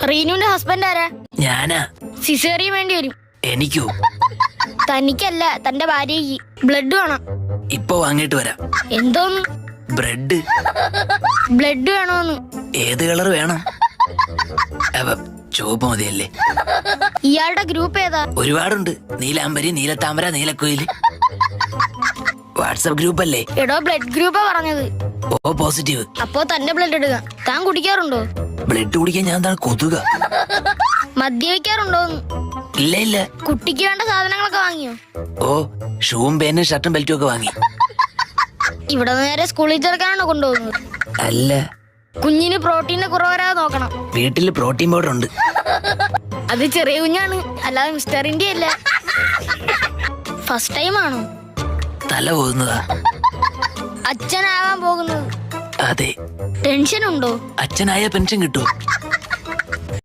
റീനുവിന്റെ husband ആരാ? ഞാനാ. Caesarean വേണ്ടി വരും. എനിക്കോ? തനിക്കല്ല, തന്റെ ഭാര്യയ്ക്ക്. ബ്ലഡ് വേണം. ഇപ്പൊ വാങ്ങിട്ട് വരാം. എന്തോന്ന്? ബ്രെഡ്. ബ്ലഡ് വേണോന്ന്? ഏത് കളർ വേണം? ചുവപ്പ് മതിയല്ലേ? ഇയാളുടെ ഗ്രൂപ്പ് ഏതാ? ഒരുപാടുണ്ട്. നീലാംബരി, നീലത്താമര, നീലക്കുയില്. വാട്സപ്പ് ഗ്രൂപ്പ് അല്ലേ? എടോ, ബ്ലഡ് ഗ്രൂപ്പാ പറഞ്ഞത്. O positive. അപ്പോ തന്റെ ബ്ലഡ് എടുക്ക. താൻ കുടിക്കാറുണ്ടോ? ബ്ലഡ് കുടിക്കാൻ ഞാൻ എന്താണ് കൊതുക? മദ്യപിക്കാറുണ്ടോന്ന്? ഇല്ല ഇല്ല. കുട്ടിക്ക് വേണ്ട സാധനങ്ങളൊക്കെ വാങ്ങിയോ? ഓ, ഷൂവും പേനും ഷർട്ടും ബെൽറ്റും ഒക്കെ വാങ്ങി. ഇവിടെ നേരെ സ്കൂളിൽ ചേർക്കാനാണോ കൊണ്ടുപോകുന്നത്? അല്ല, കുഞ്ഞിന് പ്രോട്ടീന്റെ കുറവ് വരാതെ നോക്കണം. വീട്ടില് പ്രോട്ടീൻ പൗഡർ ഉണ്ട്. അത് ചെറിയ കുഞ്ഞാണ്, അല്ലാതെ മിസ്റ്റർ ഇന്ത്യ അല്ല. ഫസ്റ്റ് ടൈം ആണോ? തല പോകുന്നതാ. അച്ഛനാവാൻ പോകുന്നത്? അതെ. ടെൻഷൻ ഉണ്ടോ? അച്ഛനായ പെൻഷൻ കിട്ടുമോ?